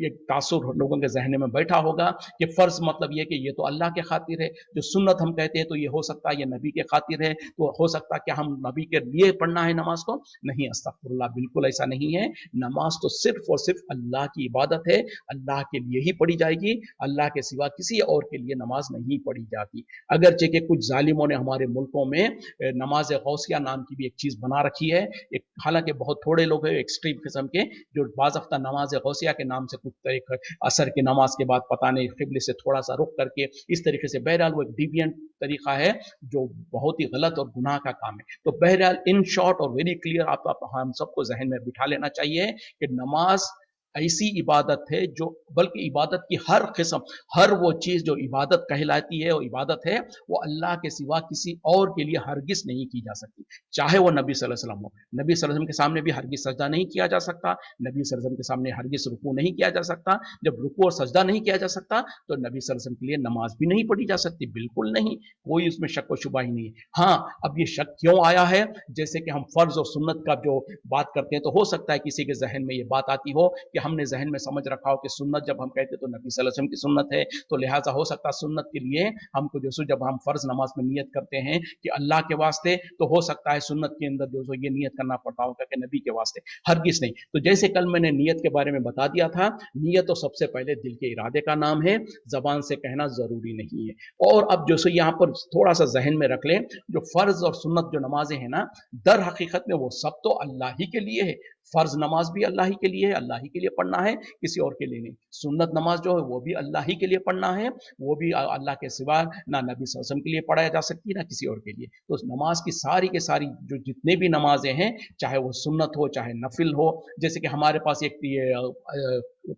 ये तासुर लोगों के जहन में बैठा होगा कि फर्ज मतलब ये कि ये तो अल्लाह के खातिर है। जो सुन्नत हम कहते हैं तो ये हो सकता है ये नबी के खातिर है, तो हो सकता है कि हम नबी के लिए पढ़ना है नमाज को। नहीं, अस्तगफुरुल्लाह, बिल्कुल ऐसा नहीं है। नमाज तो सिर्फ और सिर्फ अल्लाह की इबादत है, अल्लाह के लिए ही पढ़ी जाएगी, अल्लाह के सिवा किसी और के लिए नमाज नहीं पढ़ी जाती। अगरचे कि कुछ जालिमों ने हमारे मुल्कों में नमाज गौसिया नाम की भी एक चीज बना रखी है। एक हालांकि बहुत थोड़े लोग हैं एक्सट्रीम किस्म के जो बाज़फ्ता नमाज गौसिया के नाम से कुछ एक असर की नमाज के बाद पता नहीं किबले से थोड़ा सा रुक करके इस तरीके से, बहरहाल वो एक डिविएंट तरीका है जो बहुत ही गलत और गुनाह का काम है। तो बहरहाल इन शॉर्ट और वेरी क्लियर आप हम सबको जहन में बिठा लेना चाहिए कि नमाज ऐसी इबादत है जो, बल्कि इबादत की हर किस्म, हर वो चीज़ जो इबादत कहलाती है और इबादत है, वो अल्लाह के सिवा किसी और के लिए हरगिज़ नहीं की जा सकती। चाहे वो नबी सल्लल्लाहु अलैहि वसल्लम हो, नबी सल्लल्लाहु अलैहि वसल्लम के सामने भी हरगिज़ सजदा नहीं किया जा सकता, नबी सल्लल्लाहु अलैहि वसल्लम के सामने हरगिज़ रुकू नहीं किया जा सकता। जब रुकू और सजदा नहीं किया जा सकता, तो नबी सल्लल्लाहु अलैहि वसल्लम के लिए नमाज भी नहीं पढ़ी जा सकती, बिल्कुल नहीं, कोई उसमें शक व शुबा ही नहीं है। हाँ, अब ये शक क्यों आया है, जैसे कि हम फ़र्ज़ और सुन्नत का जो बात करते हैं, तो हो सकता है किसी के ज़हन में ये बात आती हो कि हमने ज़हन में समझ रखा हो कि सुन्नत जब हम कहते हैं तो नबी सल्लल्लाहु अलैहि वसल्लम की सुन्नत है, तो लिहाजा हो सकता है सुन्नत के लिए हमको जो सो जब हम फ़र्ज़ नमाज में नियत करते हैं कि अल्लाह के वास्ते, तो हो सकता है सुन्नत के अंदर जो सो ये नियत करना पड़ता होगा कि नबी के वास्ते, हरगिज़ नहीं। तो जैसे कल मैंने नियत के बारे में बता दिया था, नियत तो सबसे पहले दिल के इरादे का नाम है, ज़बान से कहना ज़रूरी नहीं है। और अब जो सो यहाँ पर थोड़ा सा जहन में रख लें, जो फ़र्ज़ और सुन्नत जो नमाजें हैं ना, दर हकीकत में वो सब तो अल्लाह ही के लिए है। फ़र्ज़ नमाज भी अल्लाह ही के लिए है, अल्लाह ही के लिए पढ़ना है, किसी और के लिए नहीं। सुन्नत नमाज जो है वो भी अल्लाह ही के लिए पढ़ना है, वो भी अल्लाह के सिवा ना नबी सल्लल्लाहु अलैहि वसल्लम के लिए पढ़ाया जा सकती है, ना किसी और के लिए। तो नमाज की सारी के सारी जो जितने भी नमाजें हैं, चाहे वो सुन्नत हो, चाहे नफिल हो, जैसे कि हमारे पास एक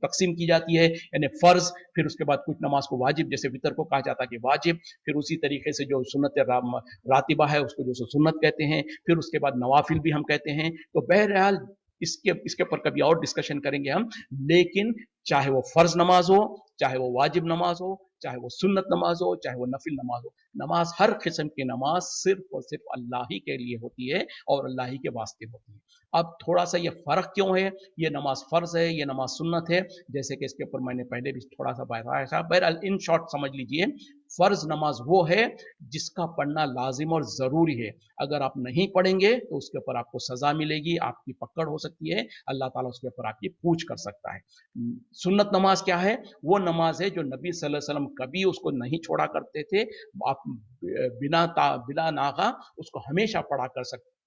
तकसीम की जाती है, यानी फ़र्ज़, फिर उसके बाद कुछ नमाज को वाजिब, जैसे वितर को कहा जाता है कि वाजिब, फिर उसी तरीके से जो सुन्नत रातिबा है उसको जो सुन्नत कहते हैं, फिर उसके बाद नवाफिल भी हम कहते हैं। तो बहरहाल इसके ऊपर कभी और डिस्कशन करेंगे हम, लेकिन चाहे वो फर्ज नमाज हो, चाहे वो वाजिब नमाज हो, चाहे वो सुन्नत नमाज हो, चाहे वो नफिल नमाज हो, नमाज हर किस्म की नमाज सिर्फ और सिर्फ अल्लाह ही के लिए होती है और अल्लाह ही के वास्ते होती है। अब थोड़ा सा ये फर्क क्यों है, ये नमाज फर्ज है, ये नमाज सुन्नत है, जैसे कि इसके ऊपर मैंने पहले भी थोड़ा सा बताया था। बहरहाल इन शॉर्ट समझ लीजिए, फर्ज नमाज वो है जिसका पढ़ना लाजिम और ज़रूरी है। अगर आप नहीं पढ़ेंगे तो उसके ऊपर आपको सज़ा मिलेगी, आपकी पकड़ हो सकती है, अल्लाह ताला उसके ऊपर आपकी पूछ कर सकता है। सुन्नत नमाज क्या है, वो नमाज है जो नबी सल्लल्लाहु अलैहि वसल्लम कभी उसको नहीं छोड़ा करते थे, आप बिला नागा उसको हमेशा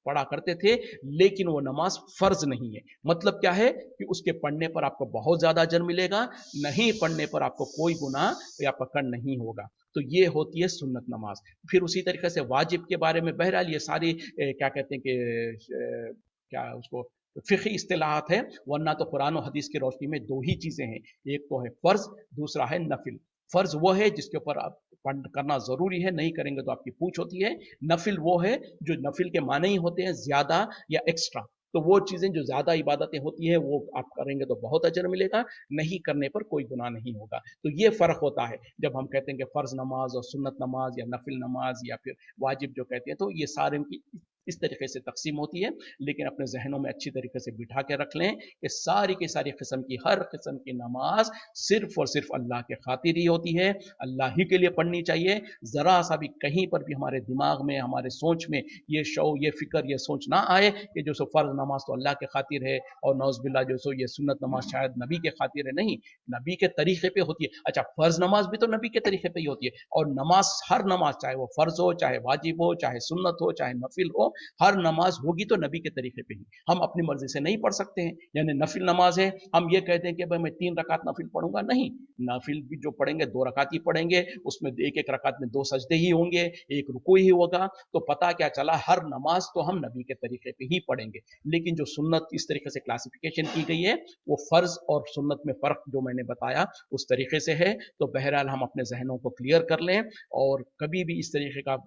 पढ़ा करते थे, लेकिन वो नमाज फर्ज नहीं है। मतलब क्या है कि उसके पढ़ने पर आपको बहुत ज्यादा अजर मिलेगा, नहीं पढ़ने पर आपको कोई गुनाह या पकड़ नहीं होगा। तो ये होती है सुन्नत नमाज। फिर उसी तरीके से वाजिब के बारे में बहरहाल ये सारी क्या कहते हैं कि क्या उसको फिक़ही इस्तिलाहात है, वरना तो कुरान और हदीस की रोशनी में दो ही चीजें हैं, एक तो है फर्ज, दूसरा है नफिल। फर्ज वो है जिसके ऊपर आप करना जरूरी है, नहीं करेंगे तो आपकी पूछ होती है। नफिल वो है जो नफिल के माने ही होते हैं ज्यादा या एक्स्ट्रा, तो वो चीजें जो ज्यादा इबादतें होती है वो आप करेंगे तो बहुत अजर मिलेगा, नहीं करने पर कोई गुनाह नहीं होगा। तो ये फर्क होता है जब हम कहते हैं कि फर्ज नमाज और सुन्नत नमाज या नफिल नमाज या फिर वाजिब जो कहते हैं, तो ये सारे की इस तरीके से तकसीम होती है। लेकिन अपने जहनों में अच्छी तरीके से बिठा के रख लें कि सारी की सारी किस्म की हर किस्म की नमाज सिर्फ और सिर्फ अल्लाह के खातिर ही होती है, अल्लाह ही के लिए पढ़नी चाहिए। जरा सा भी कहीं पर भी हमारे दिमाग में, हमारे सोच में ये ये फिक्र, ये सोच ना आए कि जो सो फर्ज नमाज तो अल्लाह के खातिर है और नौज़बिल्ला जो सो ये सुन्नत नमाज शायद नबी के खातिर है। नहीं, नबी के तरीके पे होती है। अच्छा, फर्ज नमाज भी तो नबी के तरीके पे ही होती है, और नमाज, हर नमाज, चाहे वो फर्ज हो, चाहे वाजिब हो, चाहे सुन्नत हो, चाहे नफिल हो, हर नमाज होगी तो नबी के तरीके पे ही। हम अपनी मर्जी से नहीं पढ़ सकते हैं। यानी नफिल नमाज है, हम ये कहते हैं कि भाई मैं 3 रकात नफिल पढ़ूंगा, नहीं, नफिल भी जो पढ़ेंगे 2 रकात ही पढ़ेंगे, उसमें एक एक रकात में 2 सजदे ही होंगे, एक रुकू ही होगा। तो पता क्या चला, हर नमाज तो हम नबी के तरीके पे ही पढ़ेंगे। लेकिन जो सुन्नत इस तरीके से क्लासिफिकेशन की गई है, वो फर्ज और सुन्नत में फर्क जो मैंने बताया उस तरीके से है। तो बहरहाल हम अपने जहनों को क्लियर कर लें और कभी भी इस तरीके का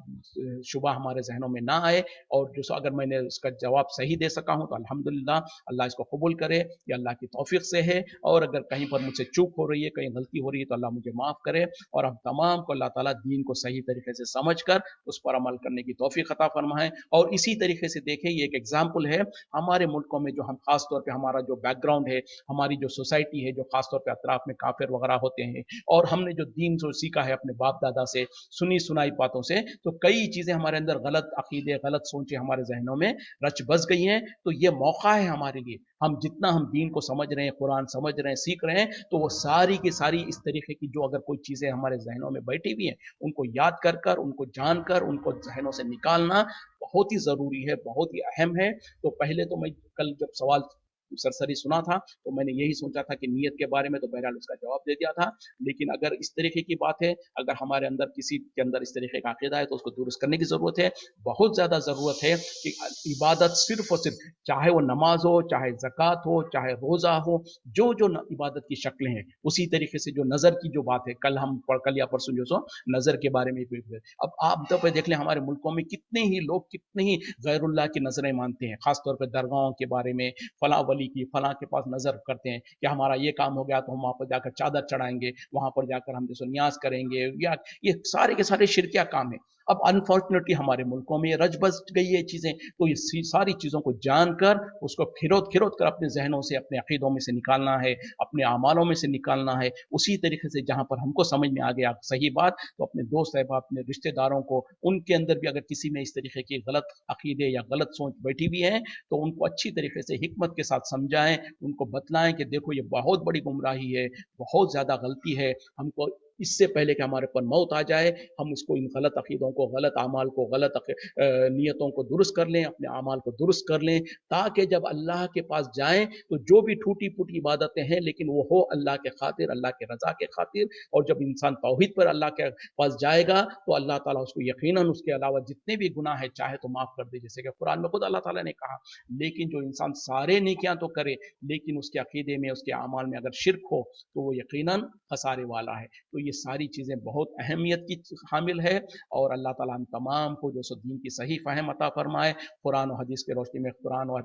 शुबा हमारे जहनों में ना आए। और जो अगर मैंने उसका जवाब सही दे सका हूं तो अल्हम्दुलिल्लाह, अल्लाह इसको कबूल करे, ये अल्लाह की तौफीक से है। और अगर कहीं पर मुझसे चूक हो रही है, कहीं गलती हो रही है, तो अल्लाह मुझे माफ़ करे। और हम तमाम को अल्लाह ताला दीन को सही तरीके से समझ कर उस पर अमल करने की तौफीक अता फरमाए। और इसी तरीके से देखें, ये एक एग्जाम्पल है हमारे मुल्कों में, जो हम खास तौर पर हमारा जो बैकग्राउंड है, हमारी जो सोसाइटी है, जो खास तौर पर अतराफ में काफिर वगैरह होते हैं, और हमने जो दीन जो सीखा है अपने बाप दादा से, सुनी सुनाई बातों से, तो कई चीजें हमारे अंदर गलत अकीदे, गलत सोचें हमारे जहनों में रच बस गई हैं। तो ये मौका है हमारे लिए, हम जितना हम दीन को समझ रहे हैं, कुरान समझ रहे हैं, सीख रहे हैं, तो वो सारी की सारी इस तरीके की जो अगर कोई चीजें हमारे जहनों में बैठी हुई हैं, उनको याद कर कर, उनको जान कर, उनको जहनों से निकालना बहुत ही जरूरी है, बहुत ही अहम है। तो पहले तो मैं कल जब सवाल सरसरी सुना था, तो मैंने यही सोचा था कि नीयत के बारे में तो बहरहाल उसका जवाब दे दिया था। लेकिन अगर इस तरीके की बात है, अगर हमारे अंदर किसी के अंदर इस तरीके का अकीदा है तो उसको दुरुस्त करने की ज़रूरत है। बहुत ज़्यादा ज़रूरत है कि इबादत सिर्फ और सिर्फ, चाहे वो नमाज हो, चाहे ज़कात हो, चाहे रोज़ा हो, जो जो इबादत की शक्लें हैं, उसी तरीके से जो नज़र की जो बात है, कल या परसों जो सो नज़र के बारे में। अब आप तो पे देख लें हमारे मुल्कों में कितने ही लोग कितने ही गैरुल्लाह की नज़रें मानते हैं, खासतौर पर दरगाहों के बारे में, फलां वली की फलां के पास नज़र करते हैं कि हमारा ये काम हो गया तो हम वहाँ पर जाकर चादर चढ़ाएंगे, वहाँ पर जाकर हम जैसे न्याज करेंगे, या ये सारे के सारे शिरकिया काम है। अब अनफॉर्चुनेटली हमारे मुल्कों में रच बस गई ये चीज़ें, तो ये सारी चीज़ों को जानकर उसको खिरोत खिरोत कर अपने जहनों से, अपने अकीदों में से निकालना है, अपने अमालों में से निकालना है। उसी तरीके से जहाँ पर हमको समझ में आ गया सही बात, तो अपने दोस्त अहबाब, अपने रिश्तेदारों को, उनके अंदर भी अगर किसी में इस तरीके की गलत अकीदे या गलत सोच बैठी भी है, तो उनको अच्छी तरीके से हिकमत के साथ समझाएं, उनको बतलाएं कि देखो ये बहुत बड़ी गुमराही है, बहुत ज़्यादा गलती है, हमको इससे पहले कि हमारे पर मौत आ जाए, हम इसको, इन गलत अकीदों को, गलत अमाल को, गलत नियतों को दुरुस्त कर लें, अपने अमाल को दुरुस्त कर लें, ताकि जब अल्लाह के पास जाएं तो जो भी टूटी फूटी इबादतें हैं, लेकिन वो हो अल्लाह के खातिर, अल्लाह के रजा के खातिर। और जब इंसान तौहीद पर अल्लाह के पास जाएगा तो अल्लाह ताला उसको यकीनन उसके अलावा जितने भी गुनाह है चाहे तो माफ़ कर दे, जैसे कि कुरान में खुद अल्लाह ताला ने कहा। लेकिन जो इंसान सारे नेकियां तो करे, लेकिन उसके अकीदे में, उसके अमाल में अगर शिरक हो, तो वो यकीनन खसारे वाला है। तो ये सारी चीज़ें बहुत अहमियत की हामिल है, और अल्लाह ताला हम तमाम को जो सो दीन की सही फ़हम अता फरमाए, कुरान और हदीस के रोशनी में, कुरान और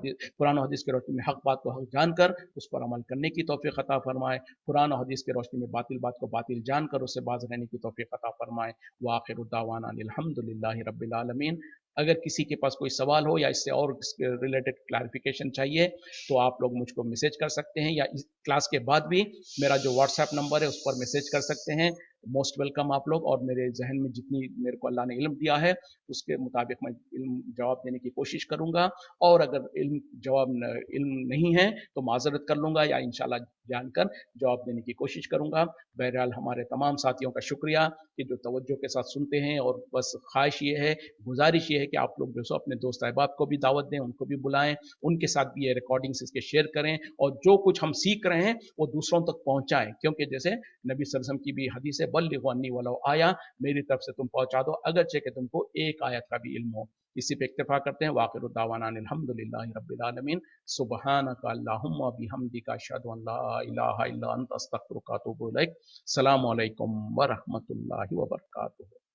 हदीस के रोशनी में हक बात को हक जानकर उस पर अमल करने की तौफीक अता फरमाए, कुरान और हदीस के रोशनी में बातिल बात को बातिल जानकर उससे बाज रहने की तौफीक अता फरमाए। व आखिरु दावाना अनिल हम्दुलिल्लाहि रब्बिल आलमीन। अगर किसी के पास कोई सवाल हो या इससे और रिलेटेड क्लैरिफिकेशन चाहिए, तो आप लोग मुझको मैसेज कर सकते हैं, या इस क्लास के बाद भी मेरा जो व्हाट्सएप नंबर है उस पर मैसेज कर सकते हैं। मोस्ट वेलकम आप लोग, और मेरे जहन में जितनी मेरे को अल्लाह ने इल्म दिया है उसके मुताबिक मैं इल्म जवाब देने की कोशिश करूँगा, और अगर इल्म नहीं है तो माजरत कर लूँगा, या इंशाल्लाह जानकर जवाब देने की कोशिश करूँगा। बहरहाल हमारे तमाम साथियों का शुक्रिया कि जो तवज्जो के साथ सुनते हैं, और बस ख्वाहिश ये है, गुजारिश ये है कि आप लोग जो सो अपने दोस्त अहबाब को भी दावत दें, उनको भी बुलाएं, उनके साथ भी ये रिकॉर्डिंग्स इसके शेयर करें, और जो कुछ हम सीख रहे हैं वो दूसरों तक पहुंचाएं, क्योंकि जैसे नबी सल्लल्लाहु अलैहि वसल्लम की भी हदीस है, बल्लिगु अन्नी वलो आया, मेरी तरफ से तुम पहुंचा दो अगरचे कि तुमको एक आयत का भी इल्म हो। इसी पे इक्तफा करते हैं। वाखिरु दावाना अनिल हम्दुलिल्लाहि रब्बिल आलमीन। सुब्हानका अल्लाहुम्मा बिहम्दिका अशहदु अन ला इलाहा इल्ला अंता अस्तगफिरुका व अतूबु इलैक। अस्सलामु अलैकुम व रहमतुल्लाहि व बरकातुहू।